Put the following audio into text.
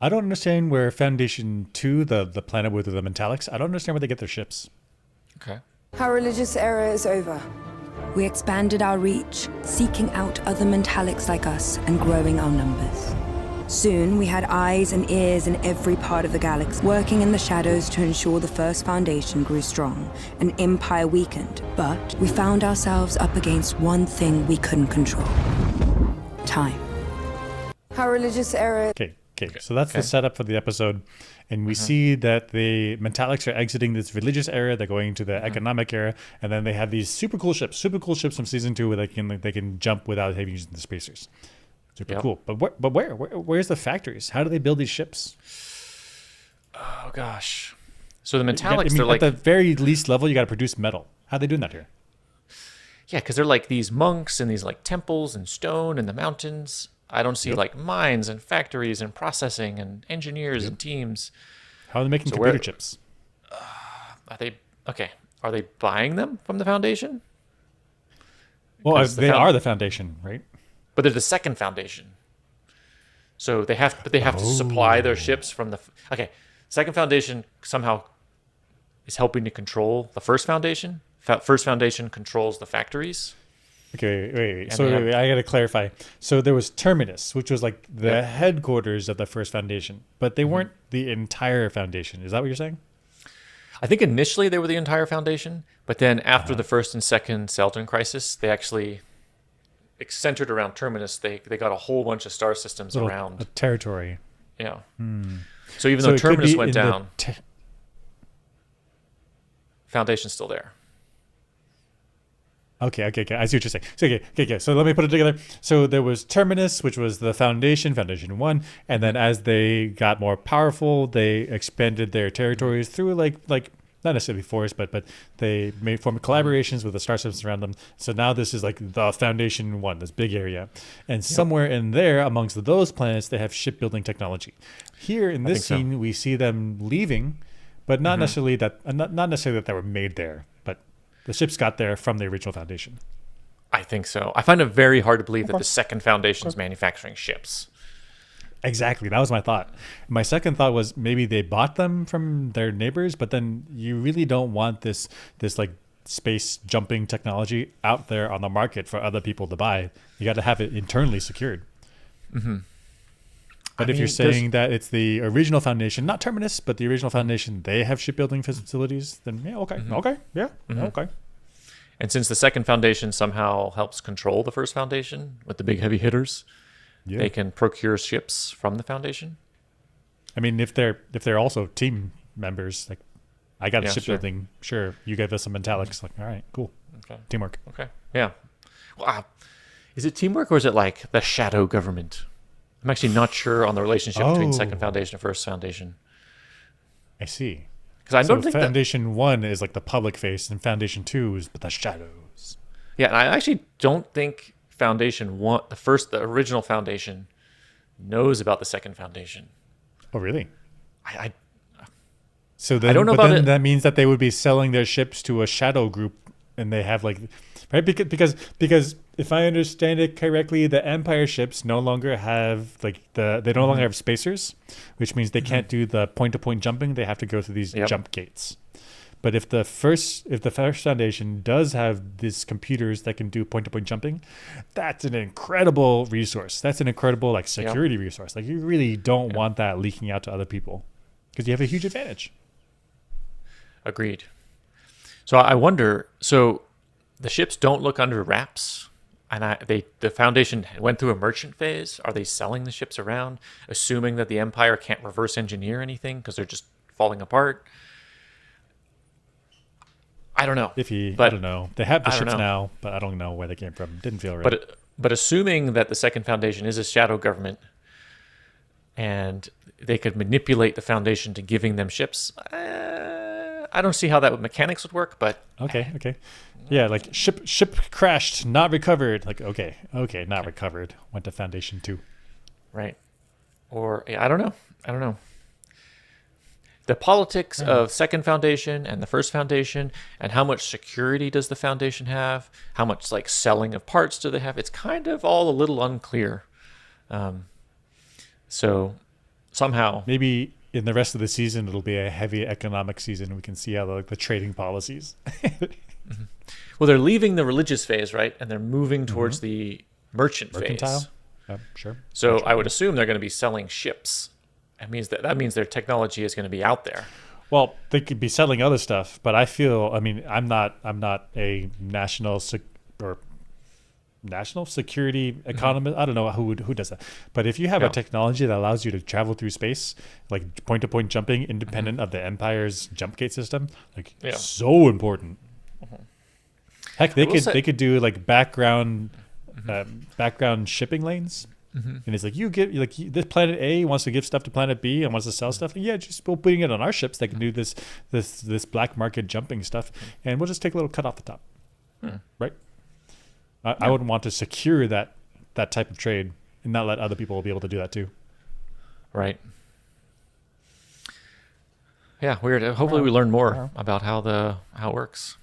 I don't understand where Foundation 2, the planet with the Metallics, I don't understand where they get their ships. Okay. Our religious era is over. We expanded our reach, seeking out other Mentalics like us and growing our numbers. Soon, we had eyes and ears in every part of the galaxy, working in the shadows to ensure the First Foundation grew strong and Empire weakened. But we found ourselves up against one thing we couldn't control. Time. Our religious era. Okay. So that's the setup for the episode. And we see that the Metallics are exiting this religious era. They're going to the economic era. And then they have these super cool ships from season 2 where they can jump without having using the spacers. Super cool. But where's the factories? How do they build these ships? Oh gosh. So the Metallics, they're at like the very least level, you got to produce metal. How are they doing that here? yeah, because they're like these monks and these like temples and stone in the mountains. I don't see like mines and factories and processing and engineers and teams. How are they making So computer where- chips? Are they okay? Are they buying them from the Foundation? Well, 'Cause they are the Foundation, right? But they're the second Foundation. So they have, but they have to supply their ships from the. Okay, second Foundation somehow is helping to control the first Foundation. First Foundation controls the factories. Okay, wait. And So they have- I got to clarify. So there was Terminus, which was like the headquarters of the first Foundation, but they weren't the entire Foundation. Is that what you're saying? I think initially they were the entire Foundation, but then after the first and second Celdon crisis, they actually centered around Terminus. They got a whole bunch of star systems A around. territory. Yeah. So even So though it could Terminus be went in the down, Foundation's still there. Okay. I see what you're saying. So, okay. So let me put it together. So there was Terminus, which was the Foundation 1, and then as they got more powerful, they expanded their territories through like not necessarily force, but they formed collaborations with the star systems around them. So now this is like the Foundation 1, this big area, and somewhere in there, amongst those planets, they have shipbuilding technology. Here in this think so. scene, we see them leaving, but not necessarily that not necessarily that they were made there, but the ships got there from the original Foundation. I think so. I find it very hard to believe that the second Foundation is manufacturing ships. Exactly. That was my thought. My second thought was maybe they bought them from their neighbors, but then you really don't want this like space jumping technology out there on the market for other people to buy. You got to have it internally secured. But if you're saying that it's the original Foundation, not Terminus, but the original Foundation, they have shipbuilding facilities, then yeah, okay. And since the second Foundation somehow helps control the first Foundation with the big heavy hitters, Yeah. they can procure ships from the Foundation. I mean, if they're also team members, like I got a Yeah, shipbuilding, sure. You gave us some metallics, like all right, cool, Okay. teamwork. Okay. Yeah. Wow. Is it teamwork or is it like the shadow government? I'm actually not sure on the relationship between Second Foundation and First Foundation. I see. Because I So don't think that. Foundation 1 is like the public face, and Foundation 2 is the shadows. Yeah, and I actually don't think Foundation 1, the original Foundation, knows about the Second Foundation. Oh, really? I So then, don't know but about then it. that means that they would be selling their ships to a shadow group, and they have like, right? Because if I understand it correctly, the Empire ships no longer have they no Mm-hmm. longer have spacers, which means they can't do the point to point jumping. They have to go through these Yep. jump gates. But if the first Foundation does have these computers that can do point to point jumping, that's an incredible resource. That's an incredible like security resource. Like you really don't want that leaking out to other people because you have a huge advantage. Agreed. So I wonder. So the ships don't look under wraps, and the Foundation went through a merchant phase. Are they selling the ships around, assuming that the Empire can't reverse engineer anything because they're just falling apart? I don't know. I But- don't know. They have the I don't ships know. now, but I don't know where they came from. Didn't feel right. But assuming that the Second Foundation is a shadow government, and they could manipulate the Foundation to giving them ships, I don't see how that mechanics would work. But okay. Yeah, like ship crashed, not recovered. Like okay, not recovered. Went to Foundation 2. right, or yeah, I don't know. The politics of Second Foundation and the First Foundation, and how much security does the Foundation have? How much like selling of parts do they have? It's kind of all a little unclear. So somehow. Maybe in the rest of the season, it'll be a heavy economic season. We can see how the trading policies. Well, they're leaving the religious phase, right? And they're moving towards the mercantile phase. Sure. So I would assume they're going to be selling ships. That means their technology is going to be out there. Well, they could be selling other stuff, but I feel, I'm not a national security economist. I don't know who does that. But if you have a technology that allows you to travel through space, like point-to-point jumping, independent of the Empire's jump gate system, so important. Heck, they could do like background shipping lanes. And it's like this planet A wants to give stuff to planet B and wants to sell stuff. Yeah, just we're putting it on our ships that can do this black market jumping stuff, and we'll just take a little cut off the top, right? I wouldn't want to secure that type of trade and not let other people be able to do that too. Right. Yeah, weird. Hopefully, we learn more about how it works.